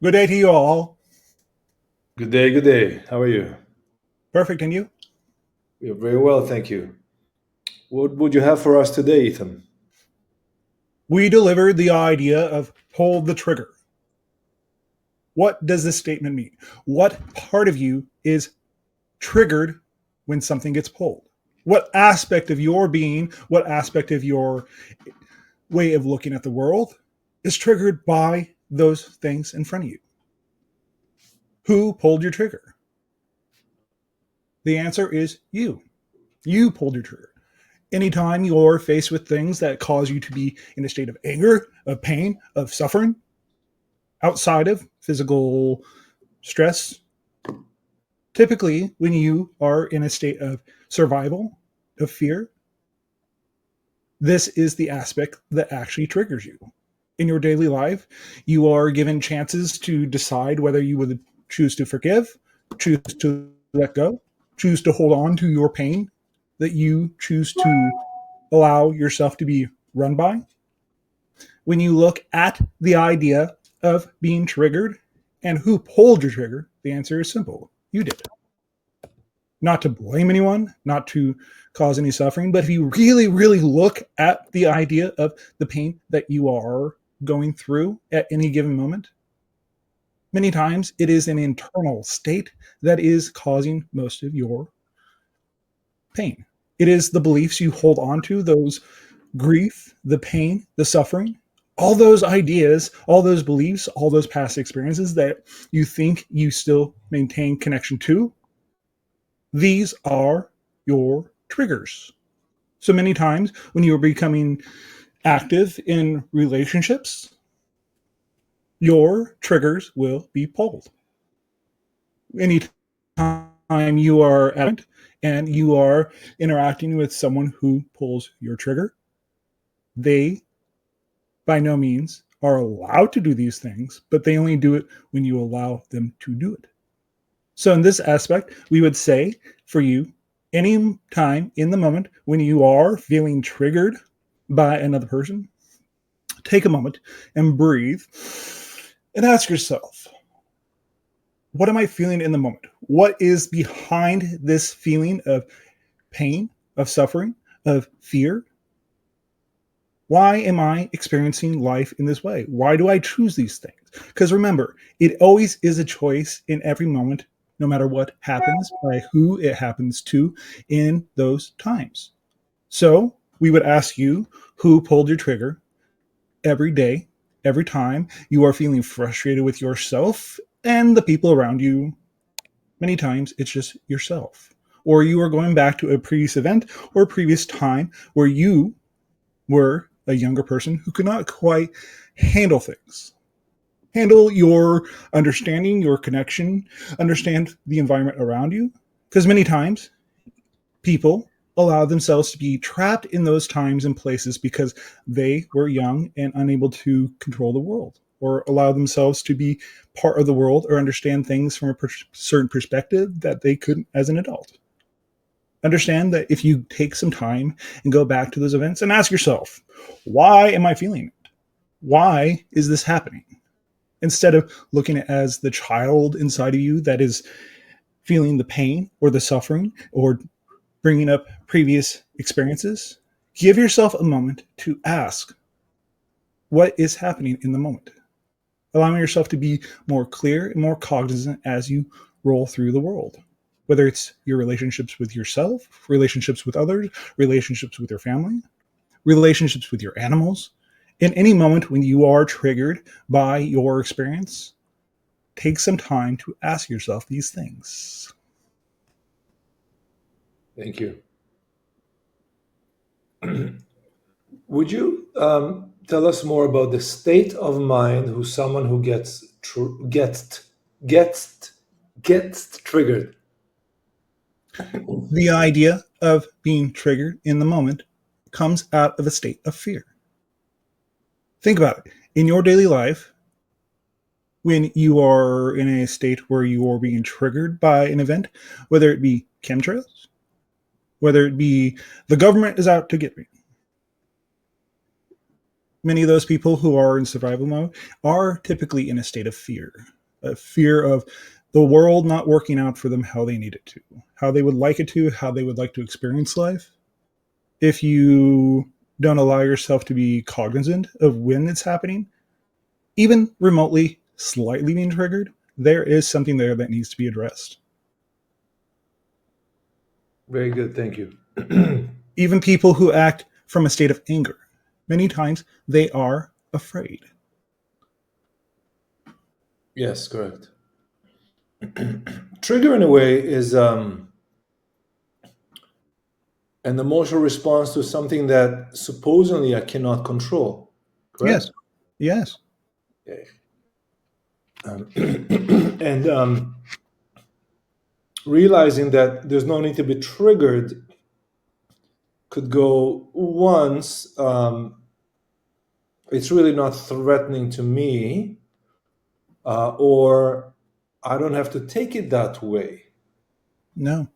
Good day to you all. Good day, good day. How are you? Perfect, and you? You're very well, thank you. What would you have for us today, Ethan? We delivered the idea of pull the trigger. What does this statement mean? What part of you is triggered when something gets pulled? What aspect of your being, what aspect of your way of looking at the world is triggered by those things in front of you? Who pulled your trigger? The answer is you. You pulled your trigger. Anytime you're faced with things that cause you to be in a state of anger, of pain, of suffering, outside of physical stress, typically when you are in a state of survival, of fear, this is the aspect that actually triggers you. In your daily life, you are given chances to decide whether you would choose to forgive, choose to let go, choose to hold on to your pain that you choose to allow yourself to be run by. When you look at the idea of being triggered and who pulled your trigger, the answer is simple. You did. Not to blame anyone, not to cause any suffering, but if you really, really look at the idea of the pain that you are going through at any given moment, many times it is an internal state that is causing most of your pain. It is the beliefs you hold on to, those grief, the pain, the suffering, all those ideas, all those beliefs, all those past experiences that you think you still maintain connection to, these are your triggers. So many times when you are becoming active in relationships, your triggers will be pulled. Anytime you are at and you are interacting with someone who pulls your trigger, they by no means are allowed to do these things, but they only do it when you allow them to do it. So, in this aspect, we would say for you, any time in the moment when you are feeling triggered by another person, take a moment and breathe and ask yourself, what am I feeling in the moment? What is behind this feeling of pain, of suffering, of fear? Why am I experiencing life in this way? Why do I choose these things? Because remember, it always is a choice in every moment, no matter what happens, by who it happens to in those times. So we would ask you who pulled your trigger every day, every time you are feeling frustrated with yourself and the people around you. Many times it's just yourself. Or you are going back to a previous event or a previous time where you were a younger person who could not quite handle things. Handle your understanding, your connection, understand the environment around you. Because many times people allow themselves to be trapped in those times and places because they were young and unable to control the world or allow themselves to be part of the world or understand things from a certain perspective that they couldn't as an adult. Understand that if you take some time and go back to those events and ask yourself, why am I feeling it? Why is this happening? Instead of looking at it as the child inside of you that is feeling the pain or the suffering or bringing up previous experiences, give yourself a moment to ask what is happening in the moment, allowing yourself to be more clear and more cognizant as you roll through the world. Whether it's your relationships with yourself, relationships with others, relationships with your family, relationships with your animals. In any moment when you are triggered by your experience, take some time to ask yourself these things. Thank you. Would you tell us more about the state of mind who someone who gets gets triggered? The idea of being triggered in the moment comes out of a state of fear. Think about it. In your daily life, when you are in a state where you are being triggered by an event, whether it be chemtrails, whether it be the government is out to get me, Many of those people who are in survival mode are typically in a state of fear, a fear of the world not working out for them how they need it to, how they would like it to, how they would like to experience life. If you don't allow yourself to be cognizant of when it's happening, even remotely slightly being triggered, there is something there that needs to be addressed. Very good. Thank you. Even people who act from a state of anger, many times they are afraid. Yes, correct. Trigger, in a way, is an emotional response to something that supposedly I cannot control. Correct? Yes. Yes. Okay. And realizing that there's no need to be triggered could go once it's really not threatening to me, or I don't have to take it that way. No.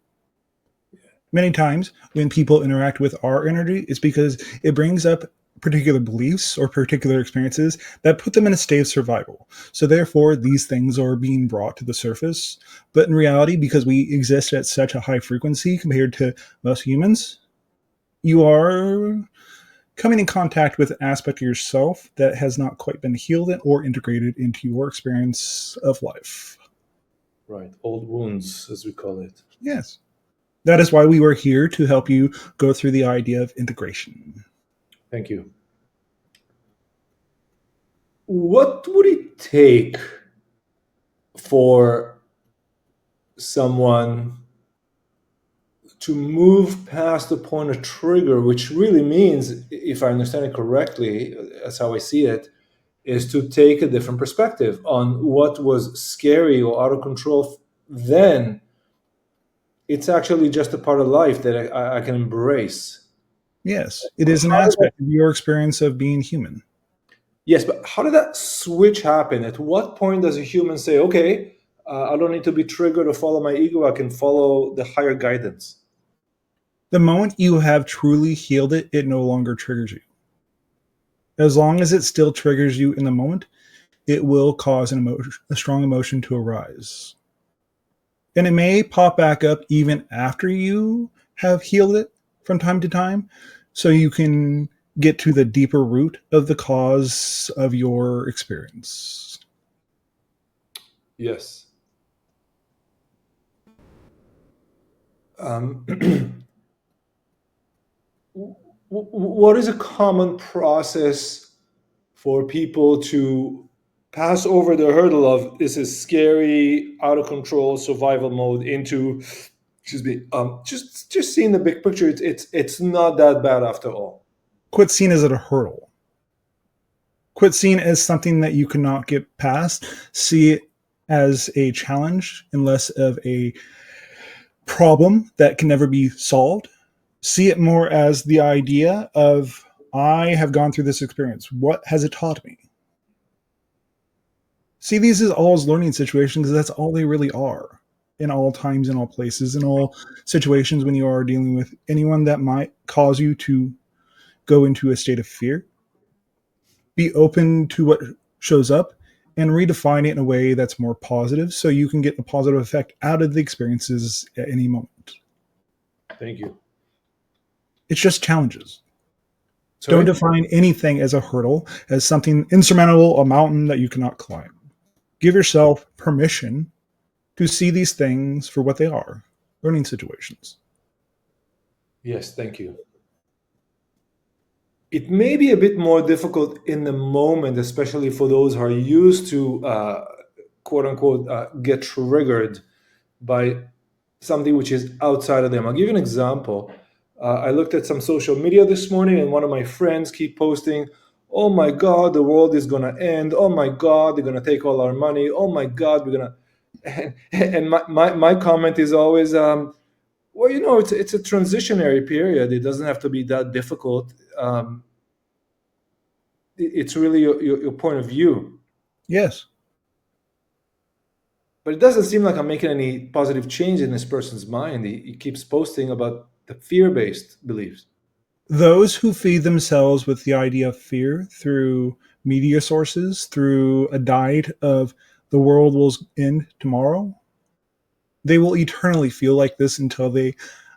Many times when people interact with our energy, it's because it brings up particular beliefs or particular experiences that put them in a state of survival. So therefore, these things are being brought to the surface. But in reality, because we exist at such a high frequency compared to most humans, you are coming in contact with an aspect of yourself that has not quite been healed or integrated into your experience of life. Right. Old wounds, as we call it. Yes. That is why we were here to help you go through the idea of integration. Thank you. What would it take for someone to move past the point of trigger, which really means, if I understand it correctly, that's how I see it, is to take a different perspective on what was scary or out of control then? It's actually just a part of life that I can embrace. Yes, it is an How did that, aspect of your experience of being human. yes, but how did that switch happen? At what point does a human say, okay, I don't need to be triggered or follow my ego, I can follow the higher guidance? The moment you have truly healed it, it no longer triggers you. As long as it still triggers you in the moment, it will cause a strong emotion to arise. And it may pop back up even after you have healed it from time to time, so you can get to the deeper root of the cause of your experience. Yes. Um, what is a common process for people to pass over the hurdle of this is scary, out of control survival mode into, excuse me, just seeing the big picture? It's not that bad after all. Quit seeing it as a hurdle. Quit seeing it as something that you cannot get past. See it as a challenge and less of a problem that can never be solved. See it more as the idea of, I have gone through this experience. What has it taught me? See these as all as learning situations because that's all they really are in all times, in all places, in all situations when you are dealing with anyone that might cause you to go into a state of fear. Be open to what shows up and redefine it in a way that's more positive so you can get a positive effect out of the experiences at any moment. Thank you. It's just challenges. Sorry? Don't define anything as a hurdle, as something insurmountable, a mountain that you cannot climb. Give yourself permission to see these things for what they are, learning situations. Yes, thank you. It may be a bit more difficult in the moment, especially for those who are used to quote unquote get triggered by something which is outside of them. I'll give you an example. I looked at some social media this morning, and one of my friends keep posting, "Oh my God, the world is gonna end. Oh my God, they're gonna take all our money. Oh my God, we're gonna." And my comment is always, well, it's a transitionary period. It doesn't have to be that difficult. It's really your point of view. Yes. But it doesn't seem like I'm making any positive change in this person's mind. He keeps posting about the fear-based beliefs. Those who feed themselves with the idea of fear through media sources, through a diet of the world will end tomorrow, they will eternally feel like this until they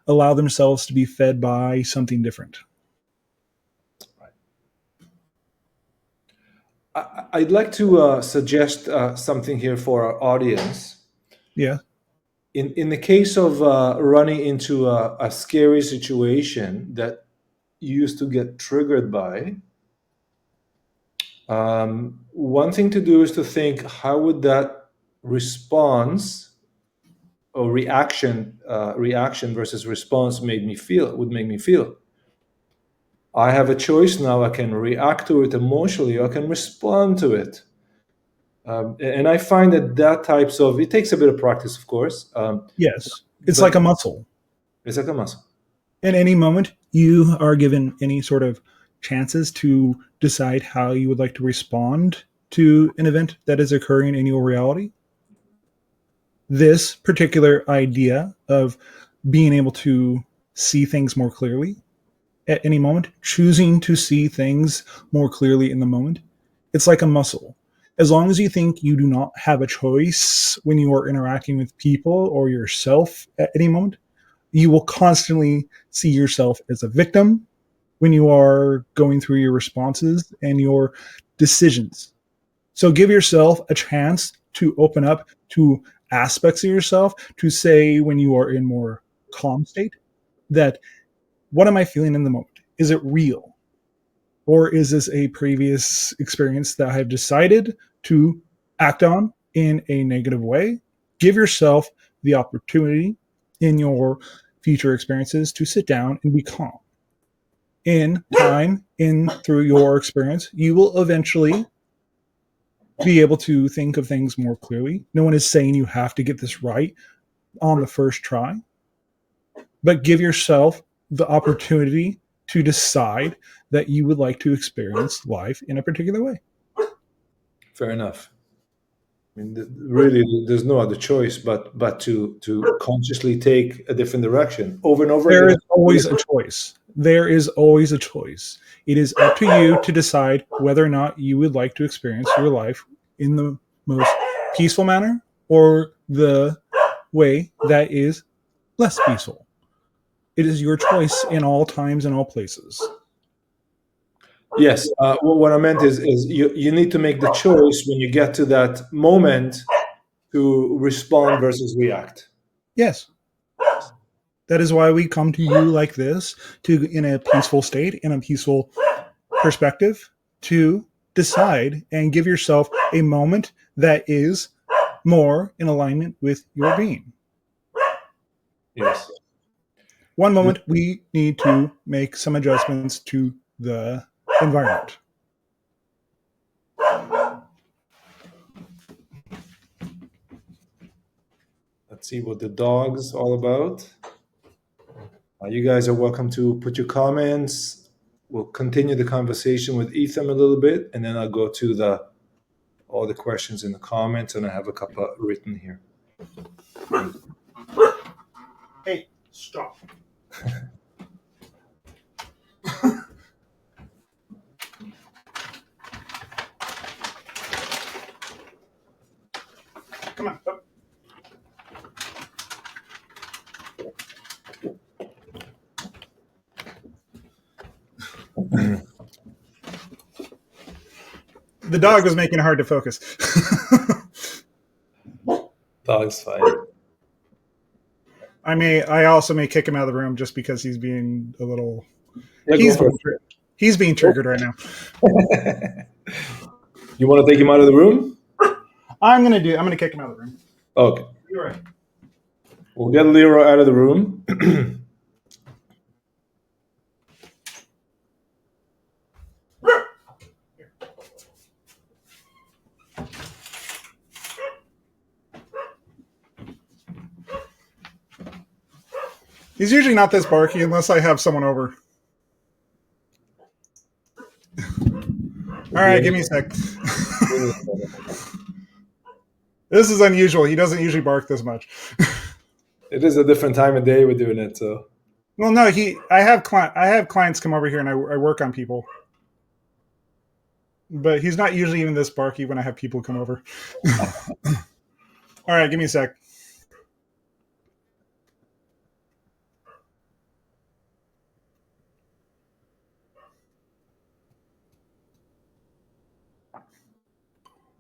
allow themselves to be fed by something different. I'd like to suggest something here for our audience. Yeah. In the case of running into a scary situation that you used to get triggered by, one thing to do is to think, how would that response or reaction versus response would make me feel? I have a choice now. I can react to it emotionally, or I can respond to it. And I find that types of, it takes a bit of practice, of course. Yes. It's But like a muscle. it's like a muscle. At any moment, you are given any sort of chances to decide how you would like to respond to an event that is occurring in your reality. This particular idea of being able to see things more clearly at any moment, choosing to see things more clearly in the moment, it's like a muscle. As long as you think you do not have a choice when you are interacting with people or yourself at any moment, you will constantly see yourself as a victim when you are going through your responses and your decisions. So give yourself a chance to open up to aspects of yourself, to say when you are in more calm state that what am I feeling in the moment? Is it real? Or is this a previous experience that I have decided to act on in a negative way? Give yourself the opportunity in your future experiences to sit down and be calm. In time, in through your experience, you will eventually be able to think of things more clearly. No one is saying you have to get this right on the first try, but give yourself the opportunity to decide that you would like to experience life in a particular way. Fair enough. I mean, really, there's no other choice but to consciously take a different direction over and over There again. is always a choice. There is always a choice. It is up to you to decide whether or not you would like to experience your life in the most peaceful manner or the way that is less peaceful. It is your choice in all times and all places. Yes. What I meant is you need to make the choice when you get to that moment to respond versus react. Yes. That is why we come to you like this, to in a peaceful state, in a peaceful perspective, to decide and give yourself a moment that is more in alignment with your being. Yes. One moment we need to make some adjustments to the environment. Let's see what the dog's all about. You guys are welcome to put your comments. We'll continue the conversation with Etham a little bit, and then I'll go to all the questions in the comments, and I have a couple written here. Hey, stop. Come on. Up. The dog was making it hard to focus. Dog's fine. I also may kick him out of the room just because he's being a little. Yeah, He's being triggered right now. You want to take him out of the room? I'm gonna kick him out of the room. Okay. You're right. We'll get Leroy out of the room. He's usually not this barky unless I have someone over. All right, give me a sec. This is unusual. He doesn't usually bark this much. It is a different time of day we're doing it, so. Well, no, I have clients come over here and I work on people, but he's not usually even this barky when I have people come over. All right, give me a sec.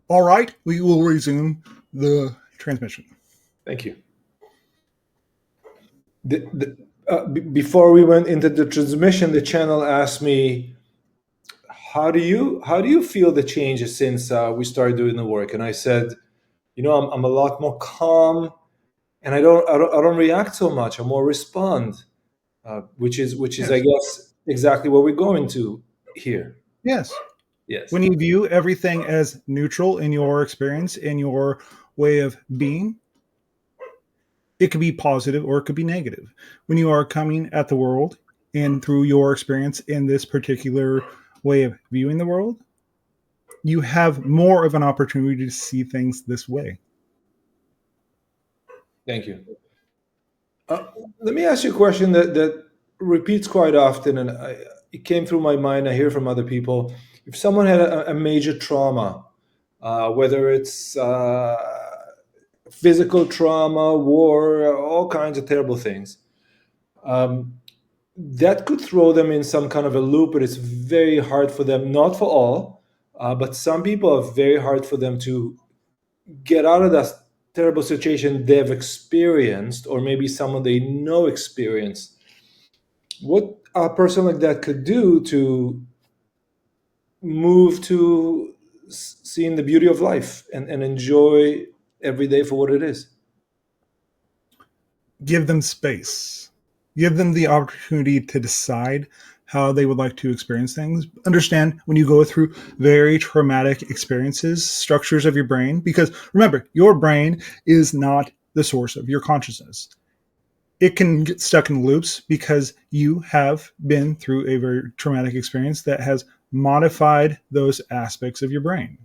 All right, we will resume the transmission. Thank you. Before we went into the transmission, the channel asked me, how do you feel the changes since we started doing the work? And I said, I'm a lot more calm, and I don't react so much. I more respond, which is Yes. I guess exactly what we're going to here. Yes. Yes. When you view everything as neutral in your experience, in your way of being, it could be positive or it could be negative. When you are coming at the world and through your experience in this particular way of viewing the world, you have more of an opportunity to see things this way. Thank you. Let me ask you a question that repeats quite often, and it came through my mind. I hear from other people. If someone had a major trauma, whether it's physical trauma, war, all kinds of terrible things, that could throw them in some kind of a loop, but it's very hard for them, not for all, but some people are very hard for them to get out of that terrible situation they've experienced, or maybe someone they know experienced. What a person like that could do to move to seeing the beauty of life and enjoy every day for what it is. Give them space. Give them the opportunity to decide how they would like to experience things. Understand when you go through very traumatic experiences, structures of your brain, because remember, your brain is not the source of your consciousness. It can get stuck in loops because you have been through a very traumatic experience that has modified those aspects of your brain.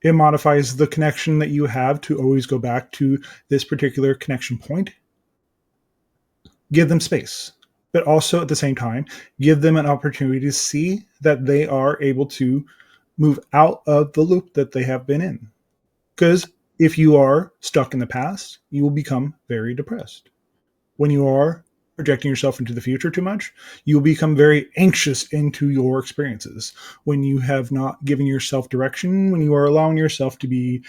It modifies the connection that you have to always go back to this particular connection point. Give them space, but also at the same time, give them an opportunity to see that they are able to move out of the loop that they have been in. Because if you are stuck in the past, you will become very depressed. When you are projecting yourself into the future too much, you will become very anxious into your experiences. When you have not given yourself direction, when you are allowing yourself to be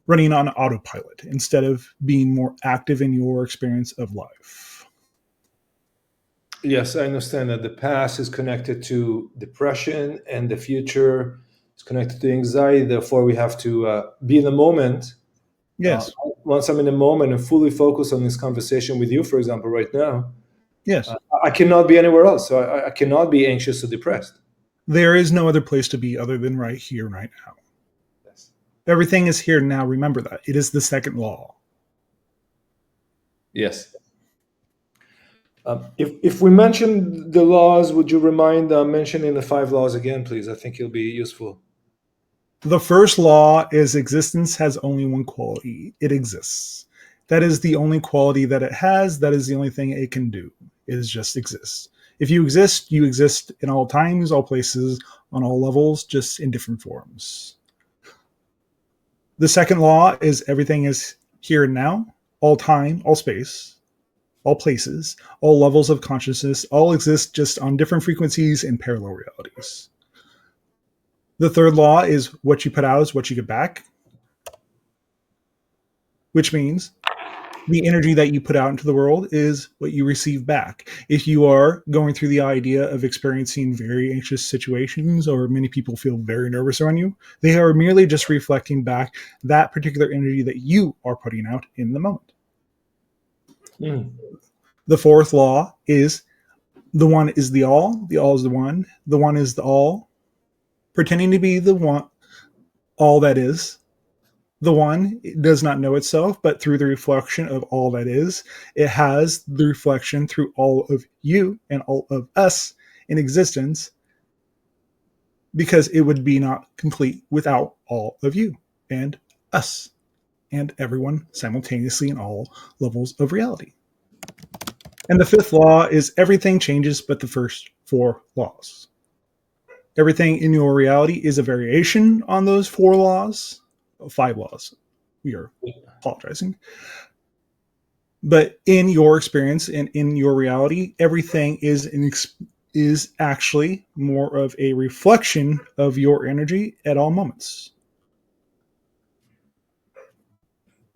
running on autopilot instead of being more active in your experience of life. Yes, I understand that the past is connected to depression and the future is connected to anxiety. Therefore, we have to be in the moment. Yes. Once I'm in the moment and fully focus on this conversation with you, for example, right now, Yes. I cannot be anywhere else. So I cannot be anxious or depressed. There is no other place to be other than right here, right now. Yes. Everything is here now. Remember that. It is the second law. Yes. If we mention the laws, would you remind mentioning the 5 laws again, please? I think it'll be useful. The first law is existence has only one quality. It exists. That is the only quality that it has. That is the only thing it can do. It is just exists. If you exist in all times, all places, on all levels, just in different forms. The second law is everything is here and now, all time, all space, all places, all levels of consciousness, all exist just on different frequencies in parallel realities. The third law is what you put out is what you get back, which means the energy that you put out into the world is what you receive back. If you are going through the idea of experiencing very anxious situations, or many people feel very nervous around you, they are merely just reflecting back that particular energy that you are putting out in the moment. The fourth law is the one is the all is the one is the all, pretending to be the one, all that is. The one does not know itself, but through the reflection of all that is, it has the reflection through all of you and all of us in existence, because it would be not complete without all of you and us and everyone simultaneously in all levels of reality. And the fifth law is everything changes but the first four laws. Everything in your reality is a variation on those four laws, five laws. We are apologizing. But in your experience and in your reality, everything is actually more of a reflection of your energy at all moments.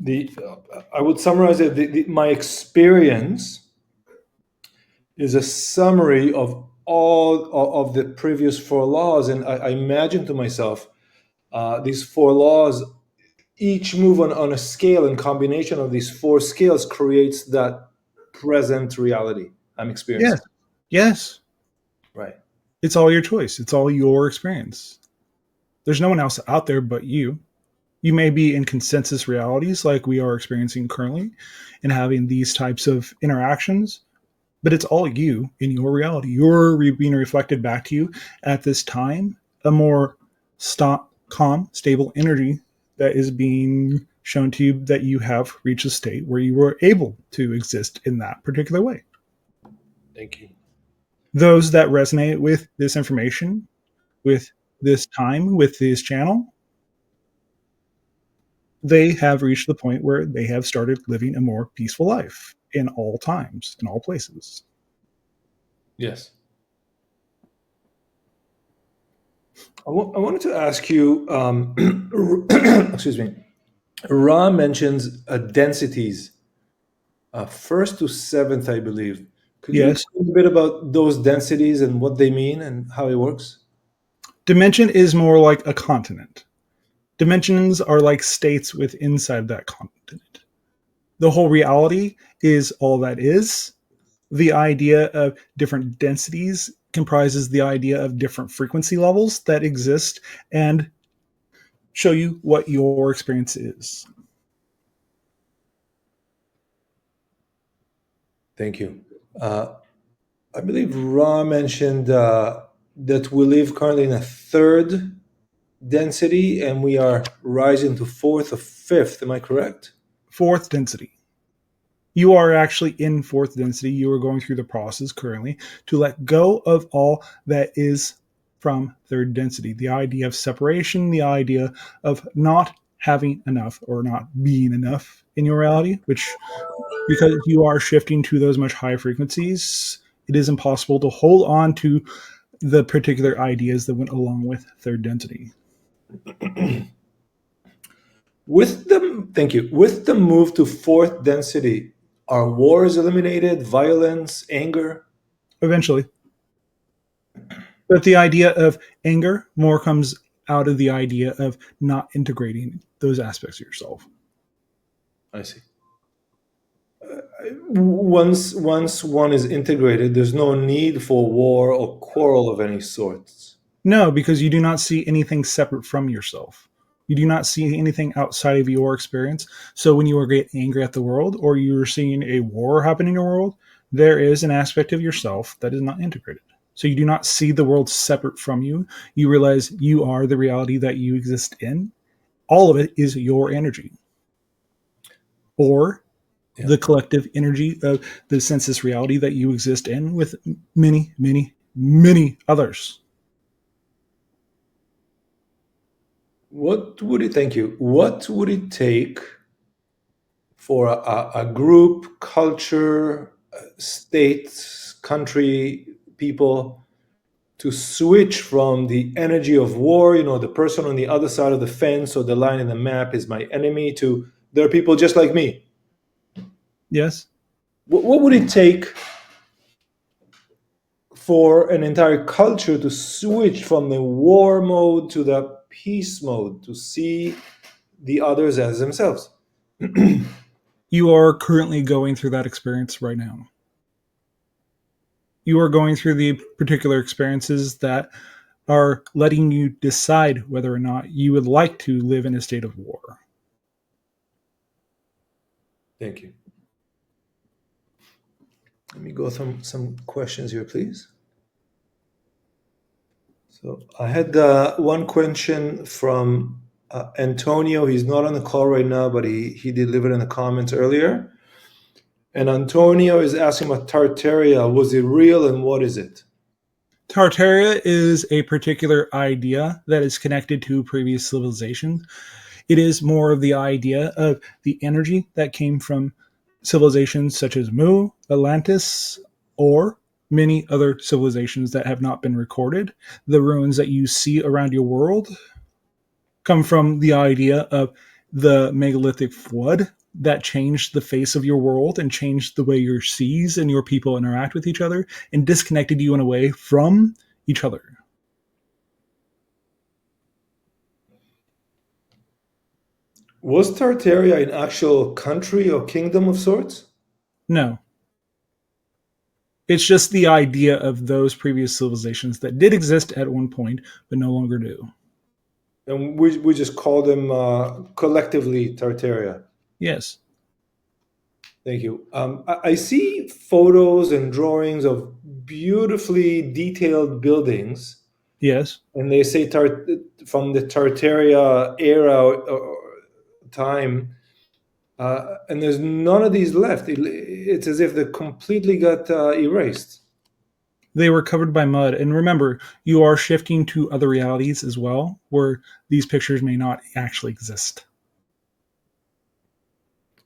I would summarize it. My experience is a summary of all of the previous four laws, and I imagine to myself these four laws each move on a scale, and combination of these four scales creates that present reality I'm Yes. experiencing. Yes. Right. It's all your choice. It's all your experience. There's no one else out there but you. You may be in consensus realities like we are experiencing currently and having these types of interactions, but it's all you in your reality. You're being reflected back to you at this time, a more calm, stable energy that is being shown to you that you have reached a state where you were able to exist in that particular way. Thank you. Those that resonate with this information, with this time, with this channel, they have reached the point where they have started living a more peaceful life in all times, in all places. Yes. I wanted to ask you, excuse me, Ra mentions densities, first to seventh, I believe. Could you Yes. explain a bit about those densities and what they mean and how it works? Dimension is more like a continent. Dimensions are like states with inside that continent. The whole reality is all that is. The idea of different densities comprises the idea of different frequency levels that exist and show you what your experience is. Thank you. I believe Ra mentioned that we live currently in a third density and we are rising to fourth or fifth. Am I correct? Fourth density. You are actually in fourth density. You are going through the process currently to let go of all that is from third density. The idea of separation, the idea of not having enough or not being enough in your reality, which because you are shifting to those much higher frequencies, it is impossible to hold on to the particular ideas that went along with third density. Thank you. With the move to fourth density, are wars eliminated, violence, anger? Eventually. But the idea of anger more comes out of the idea of not integrating those aspects of yourself. I see. Once one is integrated, there's no need for war or quarrel of any sorts. No, because you do not see anything separate from yourself. You do not see anything outside of your experience. So when you are getting angry at the world or you're seeing a war happen in your world, there is an aspect of yourself that is not integrated. So you do not see the world separate from you. You realize you are the reality that you exist in. All of it is your energy. Or the collective energy of the senseless reality that you exist in with many, many, many others. Thank you. What would it take for a group, culture, state, country, people to switch from the energy of war, the person on the other side of the fence or the line in the map is my enemy, to there are people just like me? Yes. What would it take for an entire culture to switch from the war mode to the peace mode, to see the others as themselves? You are currently going through that experience right now. You are going through the particular experiences that are letting you decide whether or not you would like to live in a state of war. Thank you. Let me go through some questions here, please. So I had one question from Antonio. He's not on the call right now, but he did leave it in the comments earlier. And Antonio is asking about Tartaria. Was it real and what is it? Tartaria is a particular idea that is connected to previous civilizations. It is more of the idea of the energy that came from civilizations such as Mu, Atlantis, or many other civilizations that have not been recorded. The ruins that you see around your world come from the idea of the megalithic flood that changed the face of your world and changed the way your seas and your people interact with each other and disconnected you in a way from each other. Was Tartaria an actual country or kingdom of sorts? No, it's just the idea of those previous civilizations that did exist at one point but no longer do. And we just call them collectively Tartaria. Yes. Thank you. I see photos and drawings of beautifully detailed buildings, Yes. and they say from the Tartaria era or time, and there's none of these left. It's as if they completely got erased. They were covered by mud. And remember, you are shifting to other realities as well, where these pictures may not actually exist.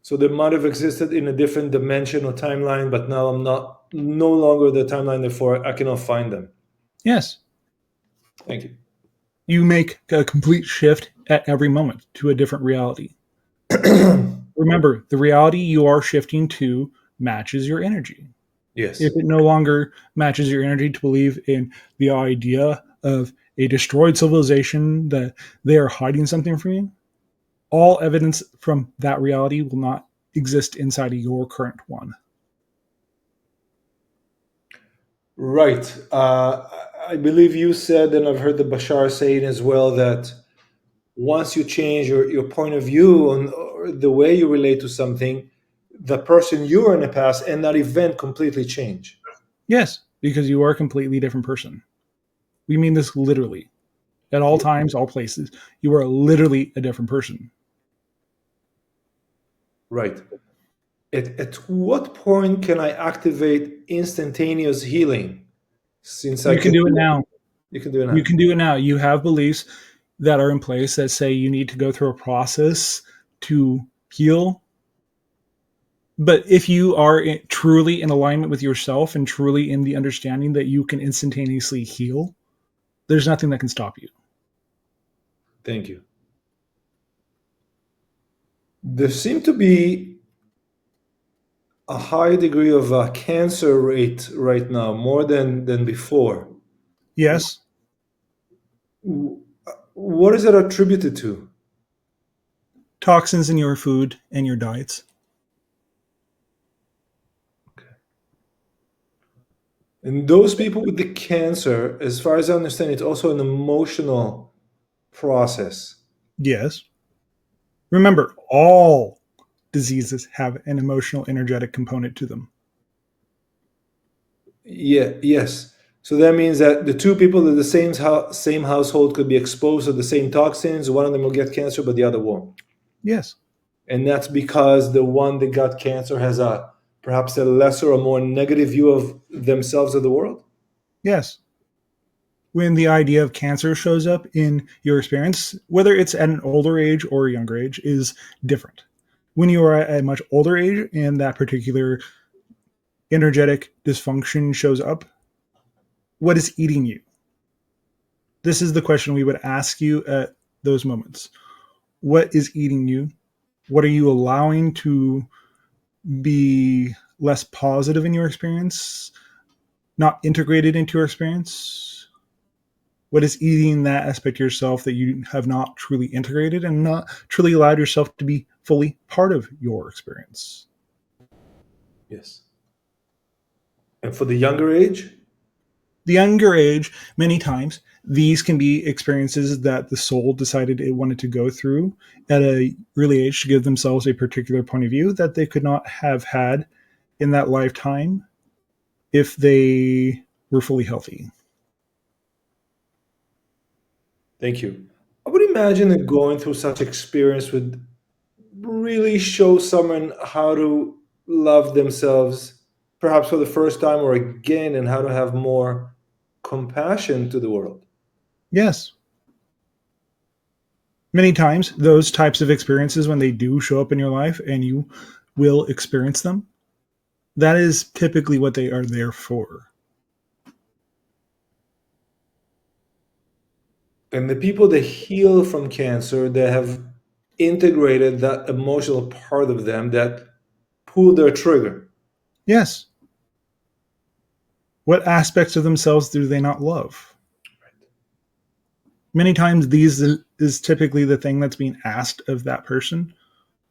So they might have existed in a different dimension or timeline, but now I'm no longer the timeline, therefore I cannot find them. Yes. Thank you. You make a complete shift at every moment to a different reality. Remember, the reality you are shifting to matches your energy. Yes. If it no longer matches your energy to believe in the idea of a destroyed civilization that they are hiding something from you, all evidence from that reality will not exist inside of your current one. Right. I believe you said, and I've heard the Bashar saying as well, that once you change your point of view on or the way you relate to something, the person you were in the past and that event completely change. Yes, because you are a completely different person. We mean this literally. At all times, all places, you are literally a different person. Right. At what point can I activate instantaneous healing? Since I You can can do it do it, now. you can do it You now. can do it now. You have beliefs that are in place that say you need to go through a process to heal. But if you are truly in alignment with yourself and truly in the understanding that you can instantaneously heal, there's nothing that can stop you. Thank you. There seemed to be a high degree of cancer rate right now, more than before. Yes, What is it attributed to? toxins in your food and your diets. And those people with the cancer, as far as I understand, it's also an emotional process. Yes. Remember, all diseases have an emotional, energetic component to them. Yeah, yes. So that means that the two people in the same household could be exposed to the same toxins. One of them will get cancer, but the other won't. Yes. And that's because the one that got cancer has a perhaps a lesser or more negative view of themselves or the world. Yes. When the idea of cancer shows up in your experience, whether it's at an older age or a younger age, is different. When you are at a much older age and that particular energetic dysfunction shows up, what is eating you? This is the question we would ask you at those moments. What is eating you? What are you allowing to be less positive in your experience, not integrated into your experience? What is eating that aspect of yourself that you have not truly integrated and not truly allowed yourself to be fully part of your experience? Yes. And for the younger age, The younger age, many times, these can be experiences that the soul decided it wanted to go through at a early age to give themselves a particular point of view that they could not have had in that lifetime if they were fully healthy. thank you. I would imagine that going through such experience would really show someone how to love themselves, perhaps for the first time or again, and how to have more compassion to the world. Yes. Many times, those types of experiences, when they do show up in your life and you will experience them, that is typically what they are there for. And the people that heal from cancer, they have integrated that emotional part of them that pull their trigger. Yes. What aspects of themselves do they not love? Many times, these is typically the thing that's being asked of that person.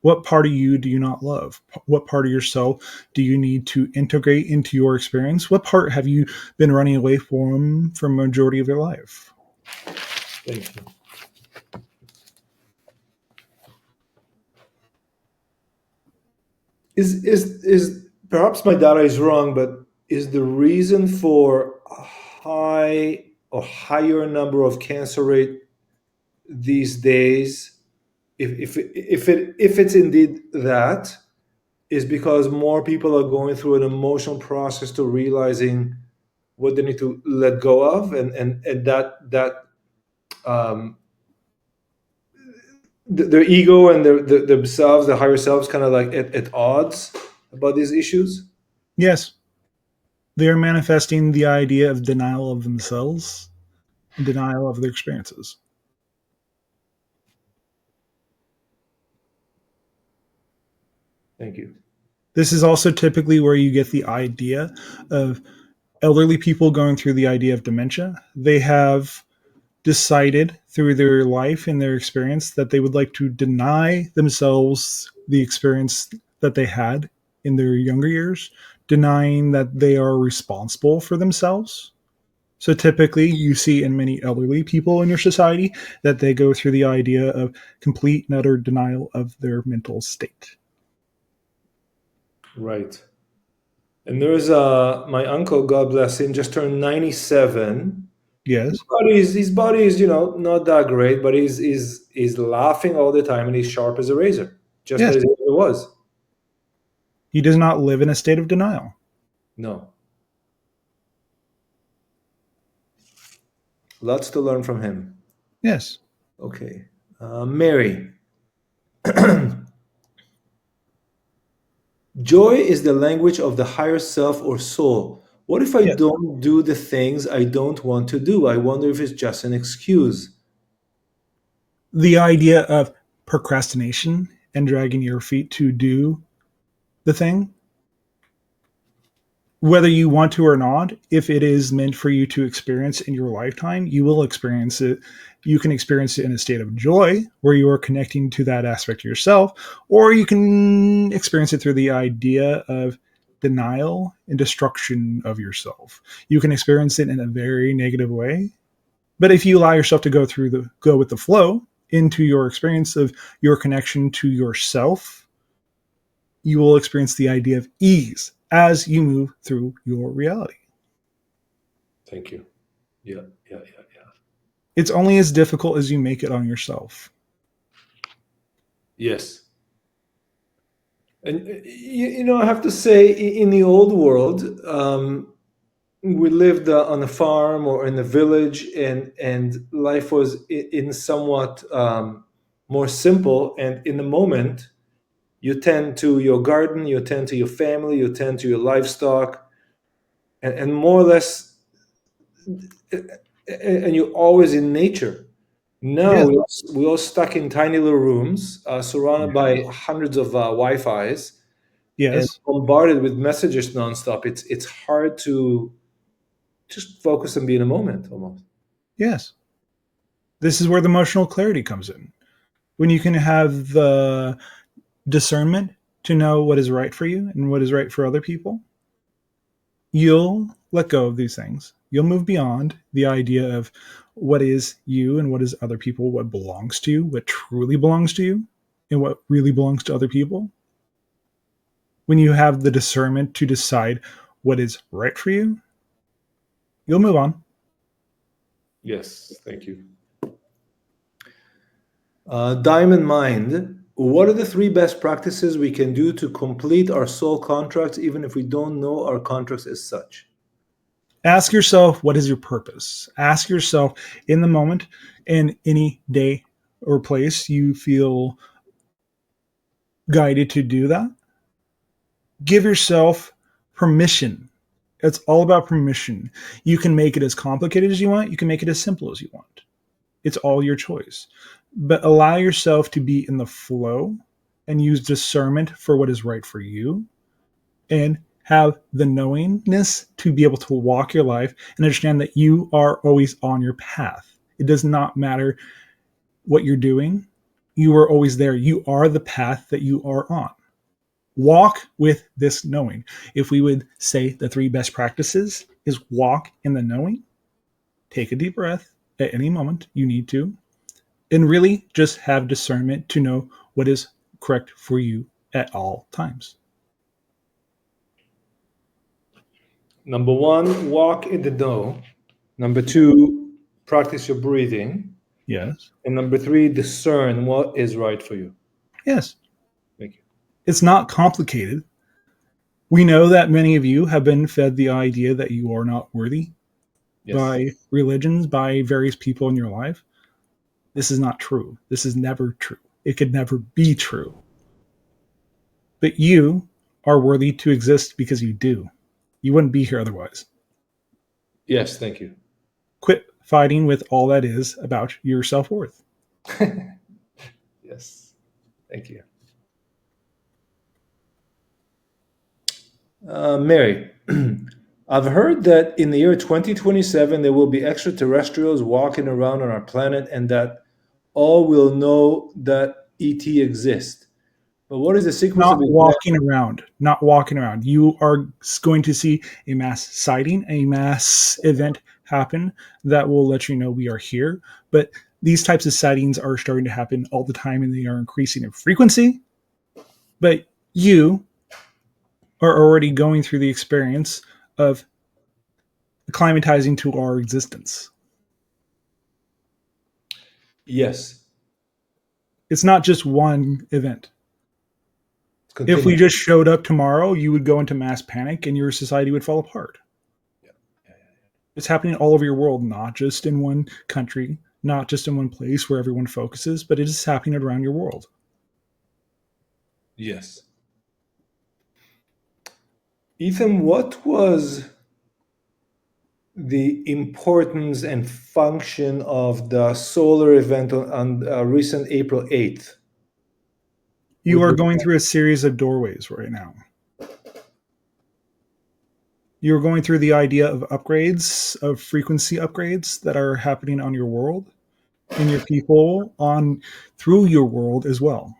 What part of you do you not love? What part of yourself do you need to integrate into your experience? What part have you been running away from for a majority of your life? Thank you. Is perhaps my data is wrong, but is the reason for a high or higher number of cancer rate these days, if it's indeed that, is because more people are going through an emotional process to realizing what they need to let go of, and that um, their ego and themselves, the higher selves, kind of like at odds about these issues. Yes, they are manifesting the idea of denial of themselves and denial of their experiences. Thank you. This is also typically where you get the idea of elderly people going through the idea of dementia. They have decided through their life and their experience that they would like to deny themselves the experience that they had in their younger years, denying that they are responsible for themselves. So typically, you see in many elderly people in your society that they go through the idea of complete and utter denial of their mental state. Right. And there's my uncle, God bless him, just turned 97. Yes, His body is, not that great, but he's laughing all the time and he's sharp as a razor, just yes, as it was. he does not live in a state of denial. No, lots to learn from him. Yes, Okay, Mary. Joy is the language of the higher self or soul. What if I yes. don't do the things I don't want to do? I wonder if it's just an excuse. The idea of procrastination and dragging your feet to do the thing, whether you want to or not, if it is meant for you to experience in your lifetime, you will experience it. You can experience it in a state of joy where you are connecting to that aspect of yourself, or you can experience it through the idea of denial and destruction of yourself. You can experience it in a very negative way. But if you allow yourself to go with the flow into your experience of your connection to yourself, you will experience the idea of ease as you move through your reality. Thank you. Yeah, yeah, yeah, yeah. It's only as difficult as you make it on yourself. Yes. And I have to say, in the old world, we lived on a farm or in a village, and life was in somewhat more simple. And in the moment, you tend to your garden, you tend to your family, you tend to your livestock, and more or less, and you're always in nature. Now Yes. we're all stuck in tiny little rooms, surrounded by hundreds of Wi-Fi's, and Yes. bombarded with messages nonstop. It's hard to just focus and be in a moment almost. Yes. This is where the emotional clarity comes in. When you can have the discernment to know what is right for you and what is right for other people, you'll let go of these things. You'll move beyond the idea of what is you and what is other people, what belongs to you, what truly belongs to you, and what really belongs to other people. When you have the discernment to decide what is right for you, you'll move on. Yes, thank you. Diamond Mind. What are the 3 best practices we can do to complete our soul contracts, even if we don't know our contracts as such? Ask yourself, what is your purpose? Ask yourself in the moment, in any day or place you feel guided to do that. Give yourself permission. It's all about permission. You can make it as complicated as you want. You can make it as simple as you want. It's all your choice. But allow yourself to be in the flow and use discernment for what is right for you, and have the knowingness to be able to walk your life and understand that you are always on your path. It does not matter what you're doing. You are always there. You are the path that you are on. Walk with this knowing. If we would say the 3 best practices is walk in the knowing, take a deep breath at any moment you need to, and really just have discernment to know what is correct for you at all times. Number 1, walk in the know. Number 2, practice your breathing. Yes. And number 3, discern what is right for you. Yes. Thank you. It's not complicated. We know that many of you have been fed the idea that you are not worthy by religions, by various people in your life. This is not true. This is never true. It could never be true. But you are worthy to exist because you do. You wouldn't be here otherwise. Yes, thank you. Quit fighting with all that is about your self-worth. Yes, thank you. Mary, I've heard that in the year 2027, there will be extraterrestrials walking around on our planet and that all will know that ET exists. But what is the sequence of Not events? walking around. Not walking around. You are going to see a mass sighting, a mass event happen that will let you know we are here. But these types of sightings are starting to happen all the time, and they are increasing in frequency. But you are already going through the experience of acclimatizing to our existence. Yes. It's not just one event. Continue. If we just showed up tomorrow, you would go into mass panic and your society would fall apart. It's happening all over your world, not just in one country, not just in one place where everyone focuses, but it is happening around your world. Yes. Etham, what was the importance and function of the solar event on recent April 8th? You are going through a series of doorways right now. You're going through the idea of upgrades, of frequency upgrades that are happening on your world and your people on through your world as well.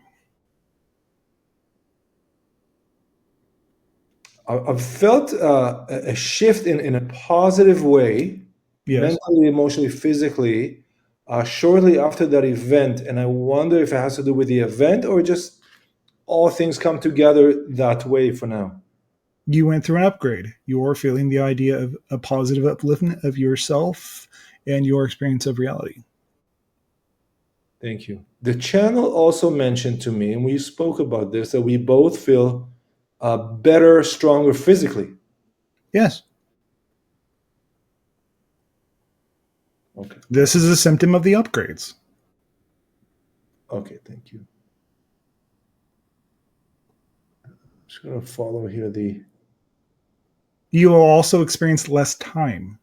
I've felt a shift in a positive way, Yes. mentally, emotionally, physically, shortly after that event. And I wonder if it has to do with the event or just all things come together that way for now. You went through an upgrade. You're feeling the idea of a positive upliftment of yourself and your experience of reality. Thank you. The channel also mentioned to me, and we spoke about this, that we both feel better, stronger physically. Yes. Okay. This is a symptom of the upgrades. Okay, thank you. I'm just going to follow here the... You will also experience less time.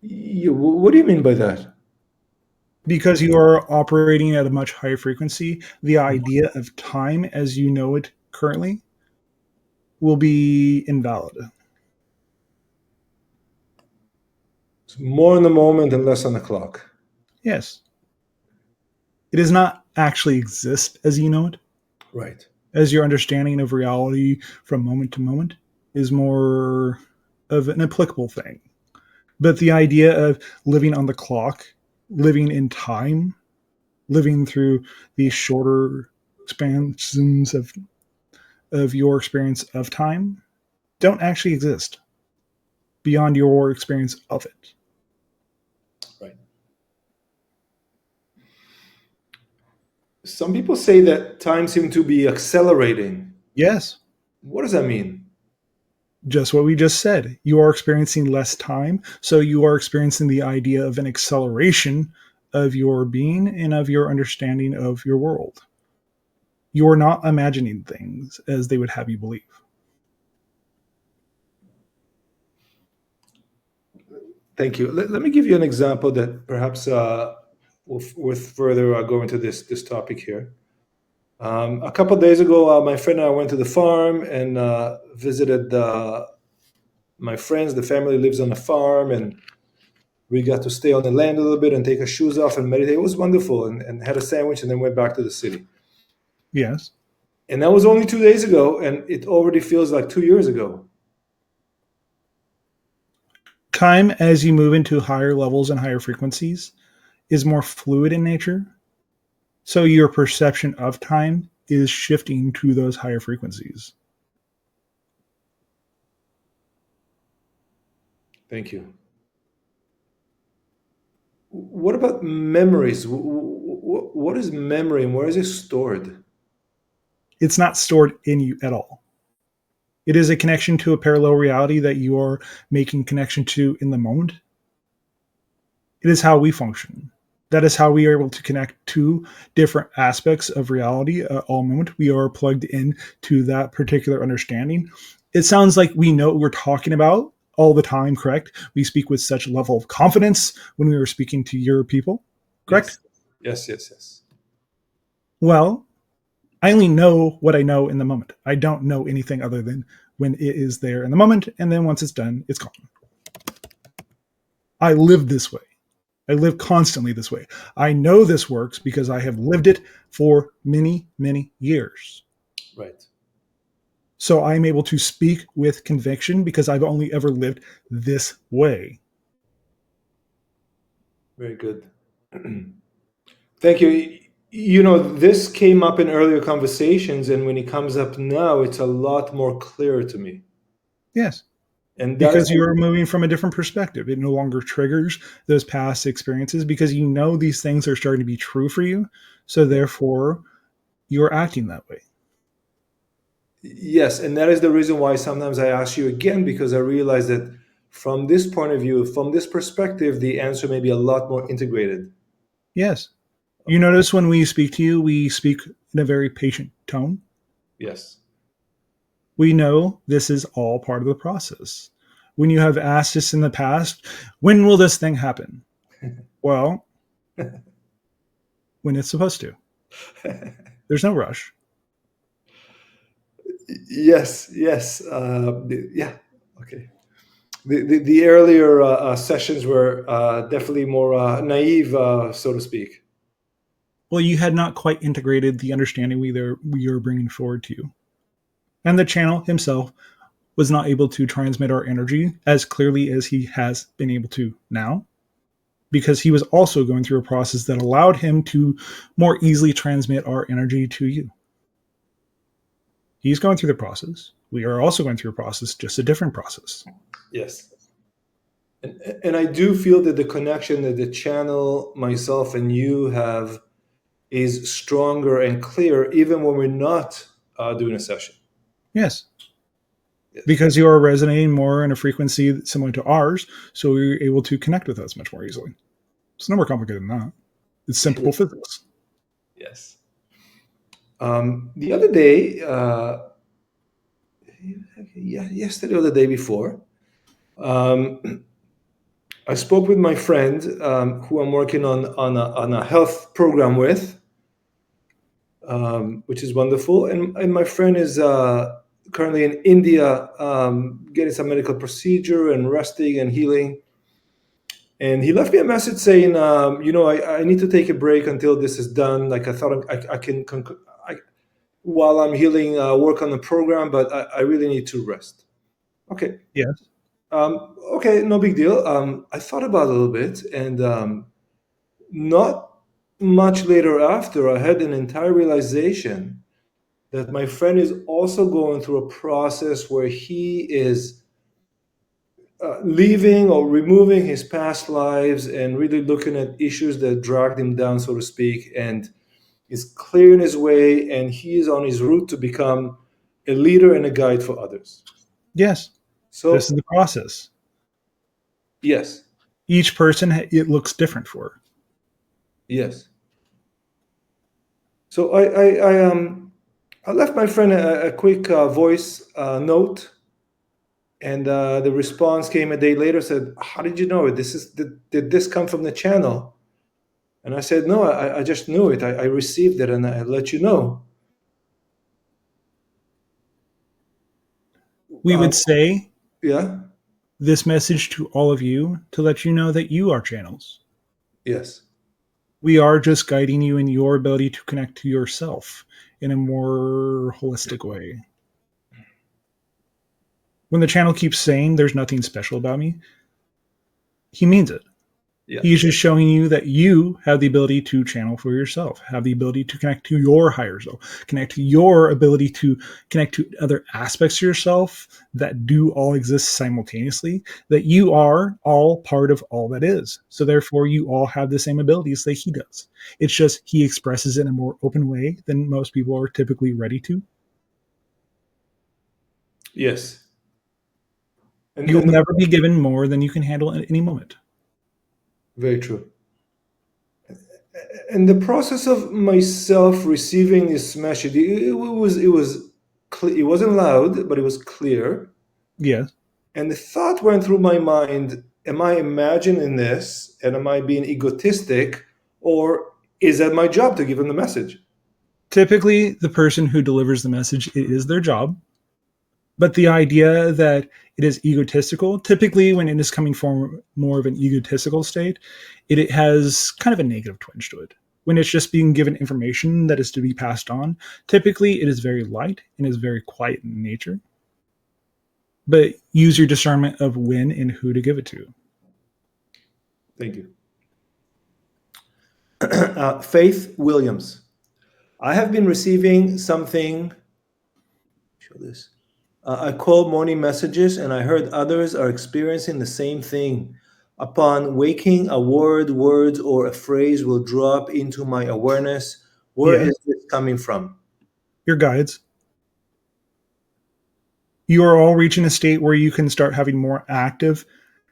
What do you mean by that? Because you are operating at a much higher frequency, the idea of time as you know it currently will be invalid. It's more in the moment and less on the clock. Yes. It does not actually exist as you know it. Right. As your understanding of reality from moment to moment is more of an applicable thing. But the idea of living on the clock, living in time, living through these shorter expansions of your experience of time don't actually exist beyond your experience of it. Right. Some people say that time seems to be accelerating. Yes, What does that mean? just what we just said. You are experiencing less time, so you are experiencing the idea of an acceleration of your being and of your understanding of your world. You are not imagining things as they would have you believe. Thank you. Let me give you an example that perhaps with further go into this topic here. A couple of days ago, my friend and I went to the farm and visited my friends. The family lives on a farm, and we got to stay on the land a little bit and take our shoes off and meditate. It was wonderful, and had a sandwich, and then went back to the city. Yes. And that was only 2 days ago, and it already feels like 2 years ago. Time, as you move into higher levels and higher frequencies, is more fluid in nature. So your perception of time is shifting to those higher frequencies. Thank you. What about memories? What is memory and where is it stored? It's not stored in you at all. It is a connection to a parallel reality that you are making connection to in the moment. It is how we function. That is how we are able to connect to different aspects of reality at all moment. We are plugged in to that particular understanding. It sounds like we know what we're talking about all the time, correct? We speak with such a level of confidence when we were speaking to your people, correct? Yes. Well, I only know what I know in the moment. I don't know anything other than when it is there in the moment, and then once it's done, it's gone. I live this way. I live constantly this way. I know this works because I have lived it for many, many years. Right. So I'm able to speak with conviction because I've only ever lived this way. Very good. Thank you. You know, this came up in earlier conversations, and when it comes up now, it's a lot more clear to me. Yes. And that's Because you're moving from a different perspective. It no longer triggers those past experiences because you know these things are starting to be true for you. So therefore, you're acting that way. yes, and that is the reason why sometimes I ask you again, because I realize that from this point of view, from this perspective, the answer may be a lot more integrated. Yes. You notice when we speak to you, we speak in a very patient tone. Yes. We know this is all part of the process. When you have asked us in the past, when will this thing happen? Well, when it's supposed to. There's no rush. Yes. Yeah. Okay. The earlier sessions were definitely more naive, so to speak. Well, you had not quite integrated the understanding we are bringing forward to you. And the channel himself was not able to transmit our energy as clearly as he has been able to now, because he was also going through a process that allowed him to more easily transmit our energy to you. He's going through the process. We are also going through a process, just a different process. Yes. And I do feel that the connection that the channel, myself, and you have is stronger and clearer, even when we're not doing a session. Yes. Yes. Because you are resonating more in a frequency similar to ours, so you're able to connect with us much more easily. It's no more complicated than that. It's simple physics. Yes. The other day, yesterday or the day before, I spoke with my friend who I'm working on a health program with, which is wonderful. And my friend is currently in India getting some medical procedure and resting and healing. And he left me a message saying, I need to take a break until this is done. Like I thought I can, while I'm healing, work on the program, but I really need to rest. Okay. Yes. Okay, no big deal. I thought about it a little bit, and not much later after, I had an entire realization that my friend is also going through a process where he is leaving or removing his past lives and really looking at issues that dragged him down, so to speak. And is clear in his way, and he is on his route to become a leader and a guide for others. Yes, this is So, the process. yes, Each person, it looks different for. yes. So I left my friend a quick voice note, and the response came a day later. Said, "How did you know it? Did this come from the channel?" And I said, "No, I just knew it. I received it, and I let you know." We would say Yeah. this message to all of you to let you know that you are channels. Yes. We are just guiding you in your ability to connect to yourself in a more holistic way. When the channel keeps saying there's nothing special about me, he means it. Yeah. He's just showing you that you have the ability to channel for yourself, have the ability to connect to your higher self, connect to your ability to connect to other aspects of yourself that do all exist simultaneously, that you are all part of all that is. So therefore, you all have the same abilities that he does. It's just he expresses it in a more open way than most people are typically ready to. Yes. You'll And never be given more than you can handle at any moment. very true. And the process of myself receiving this message, it wasn't loud, but it was clear. Yes. And the thought went through my mind: Am I imagining this, and am I being egotistic, or is that my job to give them the message? Typically, the person who delivers the message, it is their job. But the idea that it is egotistical, typically when it is coming from more of an egotistical state, it has kind of a negative twinge to it. When it's just being given information that is to be passed on, typically it is very light and is very quiet in nature. But use your discernment of when and who to give it to. Thank you. Faith Williams. I have been receiving something. Show this. I called morning messages, and I heard others are experiencing the same thing. Upon waking, a word, words, or a phrase will drop into my awareness. Where Yes, is this coming from? your guides. You are all reaching a state where you can start having more active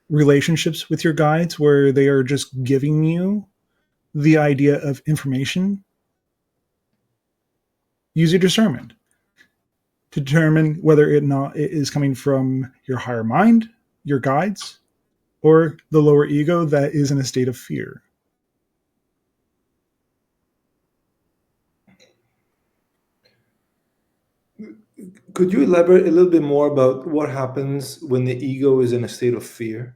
relationships with your guides, where they are just giving you the idea of information. Use your discernment to determine whether it is coming from your higher mind, your guides, or the lower ego that is in a state of fear. Could you elaborate a little bit more about what happens when the ego is in a state of fear?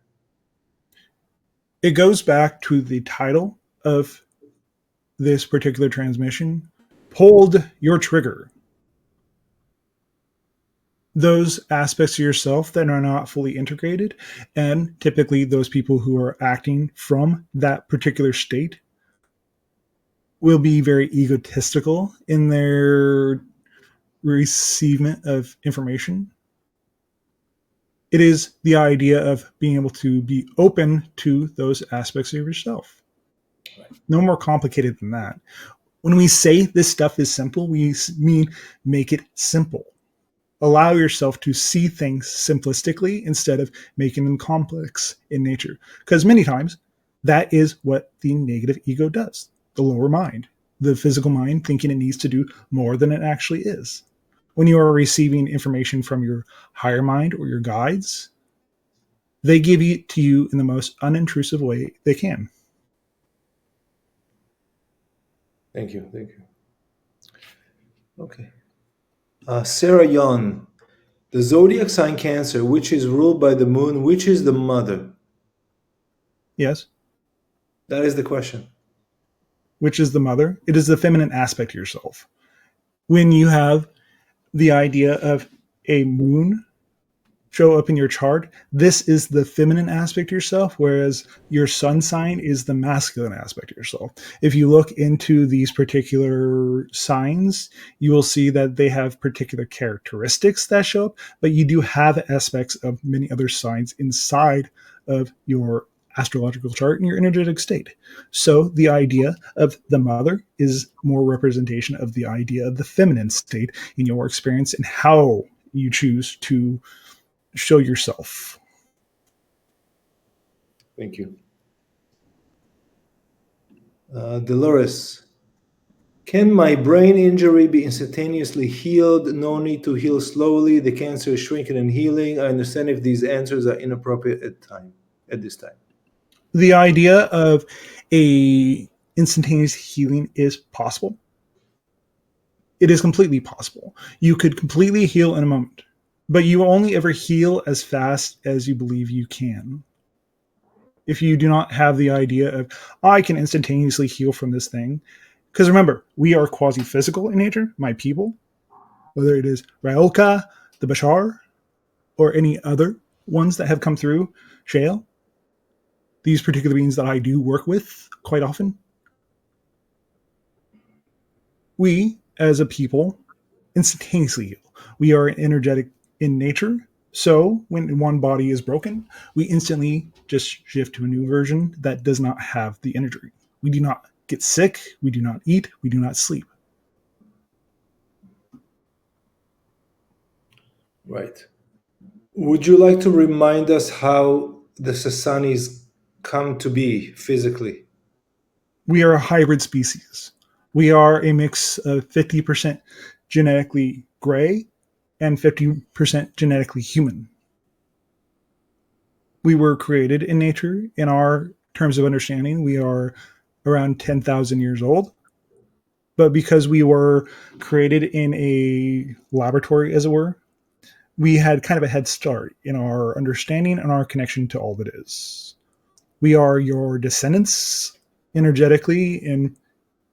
It goes back to the title of this particular transmission: pulled your trigger. Those aspects of yourself that are not fully integrated, and typically those people who are acting from that particular state, will be very egotistical in their receivement of information. It is the idea of being able to be open to those aspects of yourself. No more complicated than that. When we say this stuff is simple, we mean make it simple. Allow yourself to see things simplistically instead of making them complex in nature. Because many times that is what the negative ego does. The lower mind, the physical mind, thinking it needs to do more than it actually is. When you are receiving information from your higher mind or your guides, they give it to you in the most unintrusive way they can. Thank you. Thank you. Okay. Sarah Young. The zodiac sign Cancer, which is ruled by the moon, which is the mother? Yes. That is the question. Which is the mother? It is the feminine aspect of yourself. When you have the idea of a moon show up in your chart, this is the feminine aspect of yourself, whereas your sun sign is the masculine aspect of yourself. If you look into these particular signs, you will see that they have particular characteristics that show up, but you do have aspects of many other signs inside of your astrological chart and your energetic state. So the idea of the mother is more representation of the idea of the feminine state in your experience and how you choose to show yourself. Thank you. Dolores, can my brain injury be instantaneously healed? No need to heal slowly. The cancer is shrinking and healing. I understand if these answers are inappropriate at this time. The idea of a instantaneous healing is possible. It is completely possible. You could completely heal in a moment, but you only ever heal as fast as you believe you can. If you do not have the idea of, I can instantaneously heal from this thing, because remember, we are quasi-physical in nature, my people, whether it is Raelka, the Bashar, or any other ones that have come through Shale, these particular beings that I do work with quite often, we, as a people, instantaneously heal. We are energetic in nature, so when one body is broken, we instantly just shift to a new version that does not have the energy. We do not get sick, we do not eat, we do not sleep. Right. Would you like to remind us how the Sasanis come to be physically? We are a hybrid species. We are a mix of 50% genetically gray and 50% genetically human. We were created in nature. In our terms of understanding, we are around 10,000 years old. But because we were created in a laboratory, as it were, we had kind of a head start in our understanding and our connection to all that is. We are your descendants energetically, and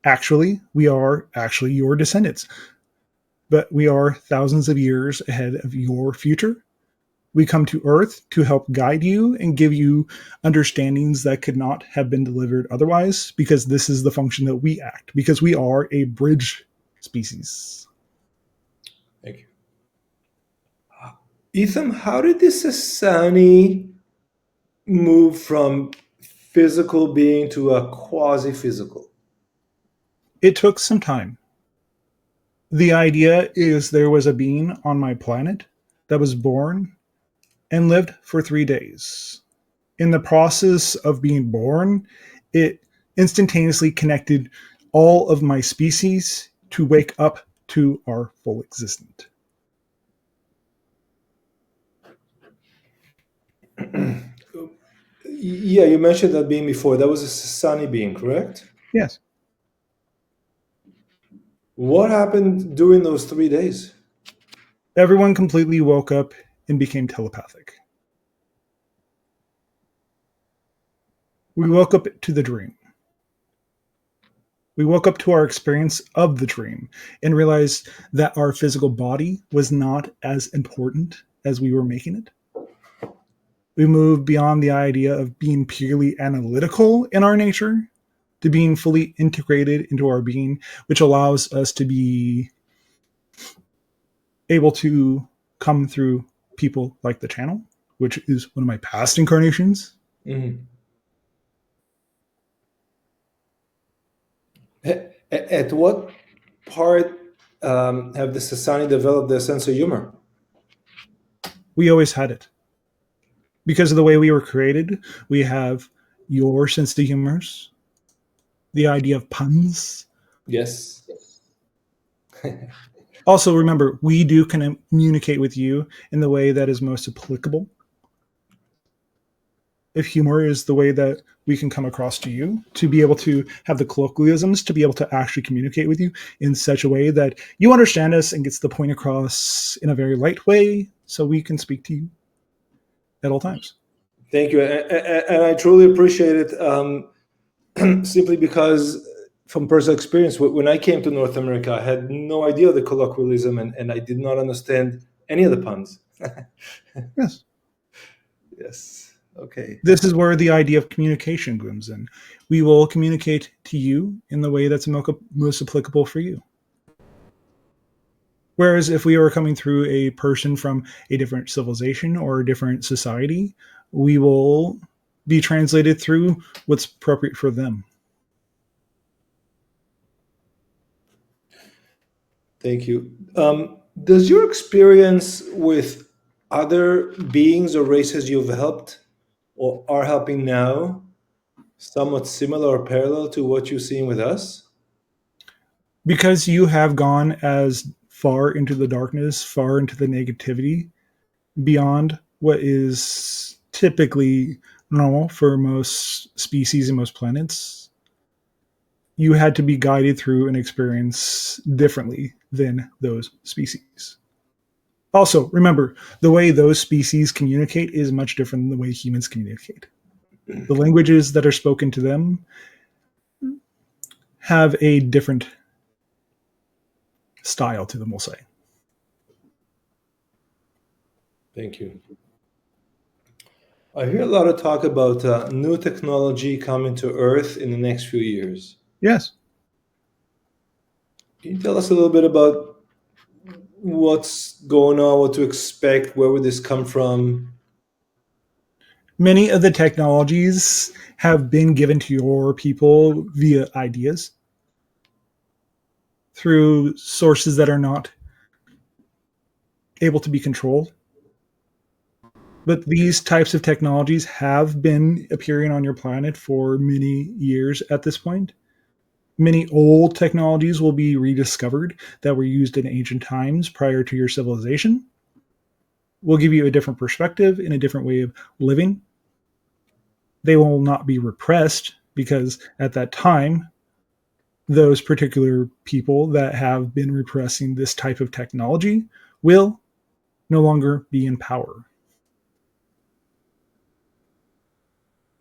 actually, we are actually your descendants. But we are thousands of years ahead of your future. We come to Earth to help guide you and give you understandings that could not have been delivered otherwise, because this is the function that we act, because we are a bridge species. Thank you. Etham, how did this Sasani move from physical being to a quasi-physical? It took some time. The idea is there was a being on my planet that was born and lived for 3 days. In the process of being born, it instantaneously connected all of my species to wake up to our full existence. Yeah, you mentioned that being before. That was a Sasani being, correct? Yes. What happened during those 3 days? Everyone completely woke up and became telepathic. We woke up to the dream. We woke up to our experience of the dream and realized that our physical body was not as important as we were making it. We moved beyond the idea of being purely analytical in our nature to being fully integrated into our being, which allows us to be able to come through people like the channel, which is one of my past incarnations. Mm-hmm. At what part have the Sasani developed their sense of humor? We always had it. Because of the way we were created, we have your sense of humors, the idea of puns. Yes. Also, remember, we do communicate with you in the way that is most applicable. If humor is the way that we can come across to you, to be able to have the colloquialisms, to be able to actually communicate with you in such a way that you understand us and gets the point across in a very light way, so we can speak to you at all times. Thank you. And I truly appreciate it, simply because from personal experience, when I came to North America, I had no idea of the colloquialism, and I did not understand any of the puns. Yes. Yes. Okay. This is where the idea of communication comes in. We will communicate to you in the way that's most applicable for you. Whereas if we were coming through a person from a different civilization or a different society, we will be translated through what's appropriate for them. Thank you. Does your experience with other beings or races you've helped or are helping now somewhat similar or parallel to what you're seeing with us? Because you have gone as far into the darkness, far into the negativity, beyond what is typically normal for most species and most planets, you had to be guided through an experience differently than those species. Also, remember, the way those species communicate is much different than the way humans communicate. The languages that are spoken to them have a different style to them, we'll say. Thank you. I hear a lot of talk about new technology coming to Earth in the next few years. Yes. Can you tell us a little bit about what's going on, what to expect, where would this come from? Many of the technologies have been given to your people via ideas through sources that are not able to be controlled. But these types of technologies have been appearing on your planet for many years at this point. Many old technologies will be rediscovered that were used in ancient times prior to your civilization. Will give you a different perspective and a different way of living. They will not be repressed because at that time, those particular people that have been repressing this type of technology will no longer be in power.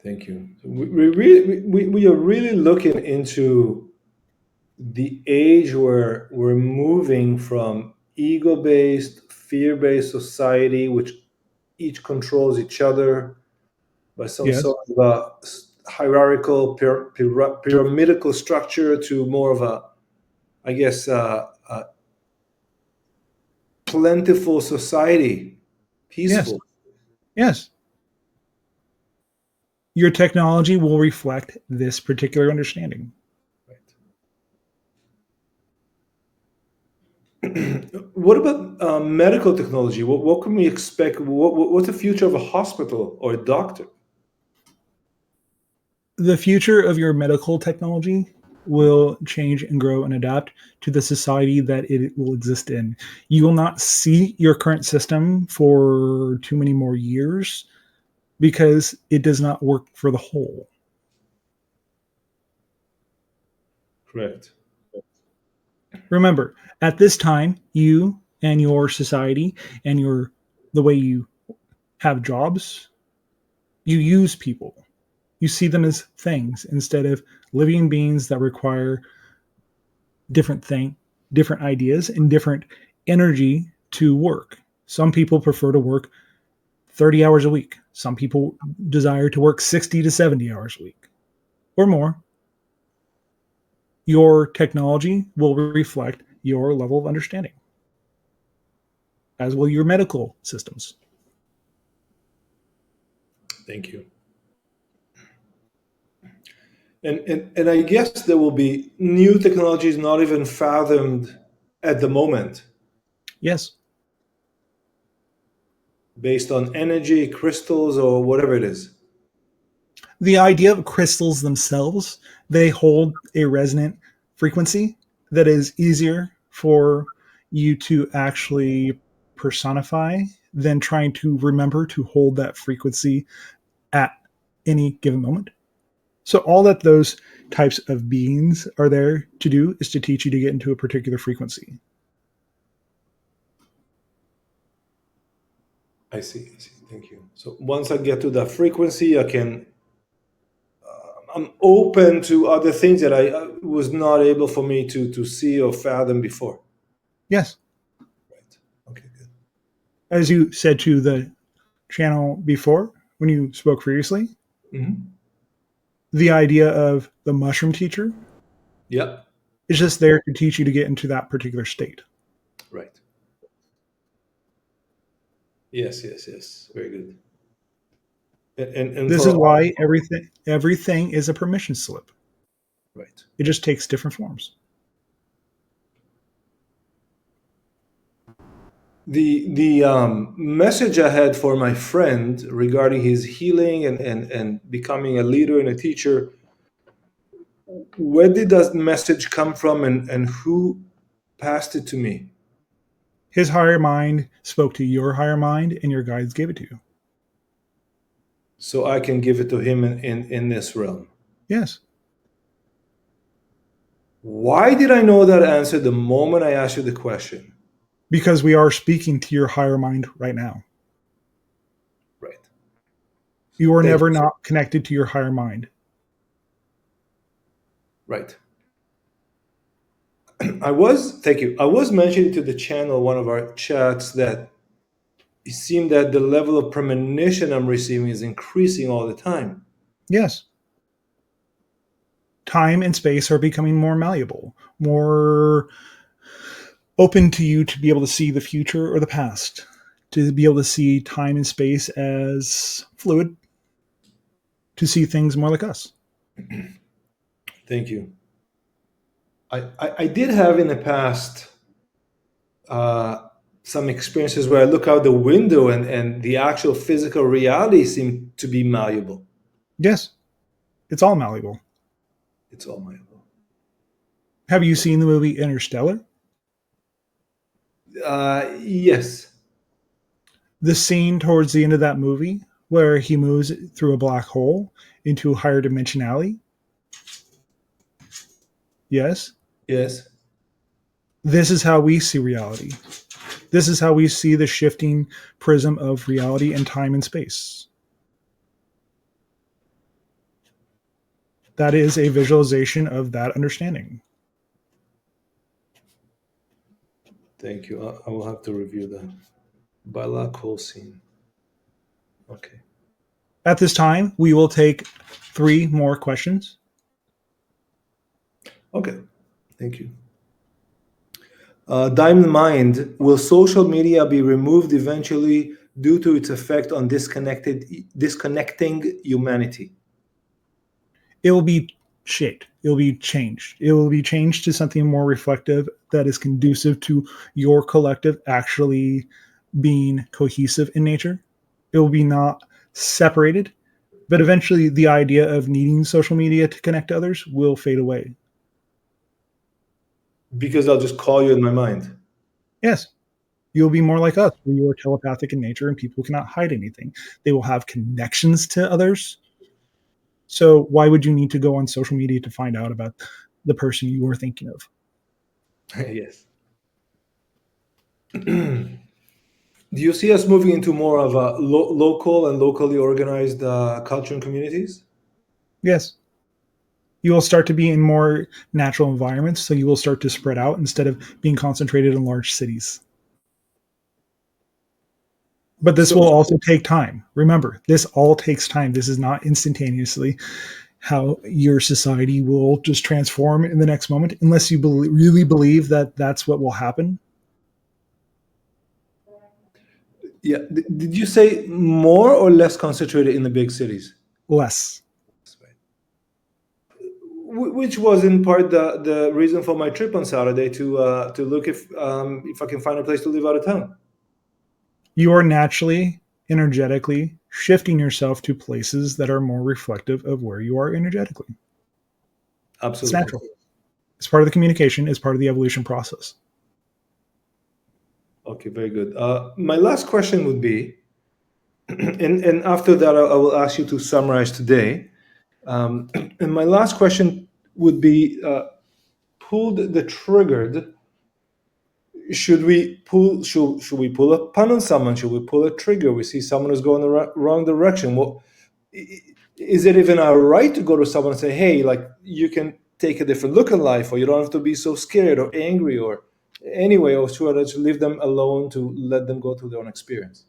Thank you. We are really looking into the age where we're moving from ego-based, fear-based society, which each controls each other by some Yes, sort of a hierarchical, pyramidical structure, to more of a, I guess, a plentiful society, yes, peaceful. yes. Your technology will reflect this particular understanding. What about medical technology? What can we expect? What's the future of a hospital or a doctor? The future of your medical technology will change and grow and adapt to the society that it will exist in. You will not see your current system for too many more years because it does not work for the whole. Correct. Remember, at this time, you and your society and your the way you have jobs, you use people. You see them as things instead of living beings that require different ideas, and different energy to work. Some people prefer to work 30 hours a week. Some people desire to work 60 to 70 hours a week or more. Your technology will reflect your level of understanding, as will your medical systems. Thank you. And I guess there will be new technologies not even fathomed at the moment, Yes. based on energy, crystals, or whatever it is. The idea of crystals themselves, they hold a resonant frequency that is easier for you to actually personify than trying to remember to hold that frequency at any given moment. So, all that those types of beings are there to do is to teach you to get into a particular frequency. I see. I see. Thank you. So once I get to that frequency, I'm open to other things that I was not able for me to see or fathom before. Yes. Right. Okay. Good. As you said to the channel before, when you spoke previously, Mm-hmm. the idea of the mushroom teacher Yep. is just there to teach you to get into that particular state. Right. Yes. Yes. Yes. Very good. And This for is why all, everything is a permission slip. right. It just takes different forms. The message I had for my friend regarding his healing and becoming a leader and a teacher, where did that message come from, and who passed it to me? His higher mind spoke to your higher mind, and your guides gave it to you. So I can give it to him in this realm. Yes, Why did I know that answer the moment I asked you the question? because we are speaking to your higher mind right now. Right. You are Thank never you. not connected to your higher mind. Right. Thank you. I was mentioning to the channel, one of our chats, that it seemed that the level of premonition I'm receiving is increasing all the time. Yes. Time and space are becoming more malleable, more open to you to be able to see the future or the past, to be able to see time and space as fluid, to see things more like us. Thank you. I did have in the past uh, some experiences where I look out the window and the actual physical reality seemed to be malleable. Yes, it's all malleable. It's all malleable. Have you seen the movie Interstellar? Yes. The scene towards the end of that movie where he moves through a black hole into a higher dimensionality? Yes. Yes. This is how we see reality. This is how we see the shifting prism of reality and time and space. That is a visualization of that understanding. Thank you. I will have to review that. Black hole scene. Okay. At this time, we will take 3 more questions. Okay. Thank you. Diamond Mind, will social media be removed eventually due to its effect on disconnecting humanity? It will be shaped. It will be changed. It will be changed to something more reflective that is conducive to your collective actually being cohesive in nature. It will be not separated, but eventually the idea of needing social media to connect to others will fade away. Because I'll just call you in my mind. Yes, you'll be more like us, where you are telepathic in nature and people cannot hide anything. They will have connections to others. So why would you need to go on social media to find out about the person you were thinking of? Yes. Do you see us moving into more of a local and locally organized culture and communities? Yes. You will start to be in more natural environments, so you will start to spread out instead of being concentrated in large cities. But this will So, also take time. Remember, this all takes time. This is not instantaneously how your society will just transform in the next moment, unless you really believe that that's what will happen. yeah, did you say more or less concentrated in the big cities? Less. Which was in part the reason for my trip on Saturday to look if I can find a place to live out of town. You are naturally, energetically shifting yourself to places that are more reflective of where you are energetically. It's Absolutely. natural. It's part of the communication, it's part of the evolution process. Okay, very good. My last question would be, and after that, I will ask you to summarize today. And my last question would be, pulled the triggered. Should we pull a pun on someone? Should we pull a trigger? We see someone who's going the wrong direction. Well, is it even our right to go to someone and say, hey, like, you can take a different look at life, or you don't have to be so scared or angry, or anyway, or should I just leave them alone to let them go through their own experience?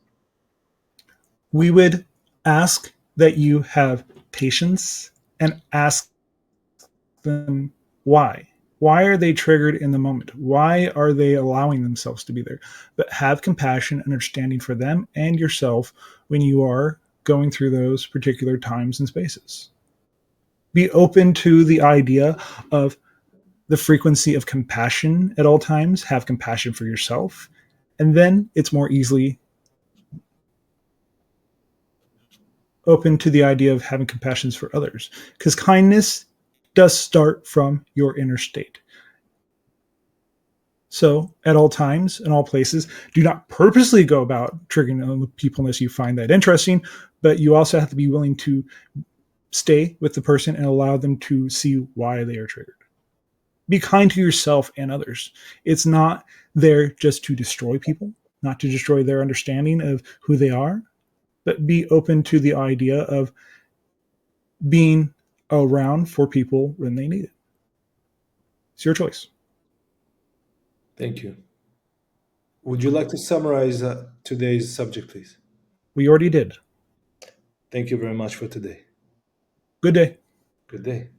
We would ask that you have patience and ask them why. Why are they triggered in the moment? Why are they allowing themselves to be there? But have compassion and understanding for them and yourself when you are going through those particular times and spaces. Be open to the idea of the frequency of compassion at all times. Have compassion for yourself, and then it's more easily open to the idea of having compassion for others, because kindness does start from your inner state. So, at all times, in all places, do not purposely go about triggering other people unless you find that interesting, but you also have to be willing to stay with the person and allow them to see why they are triggered. Be kind to yourself and others. It's not there just to destroy people, not to destroy their understanding of who they are, but be open to the idea of being around for people when they need it. It's your choice. Thank you. Would you like to summarize today's subject, please? We already did. Thank you very much for today. Good day. Good day.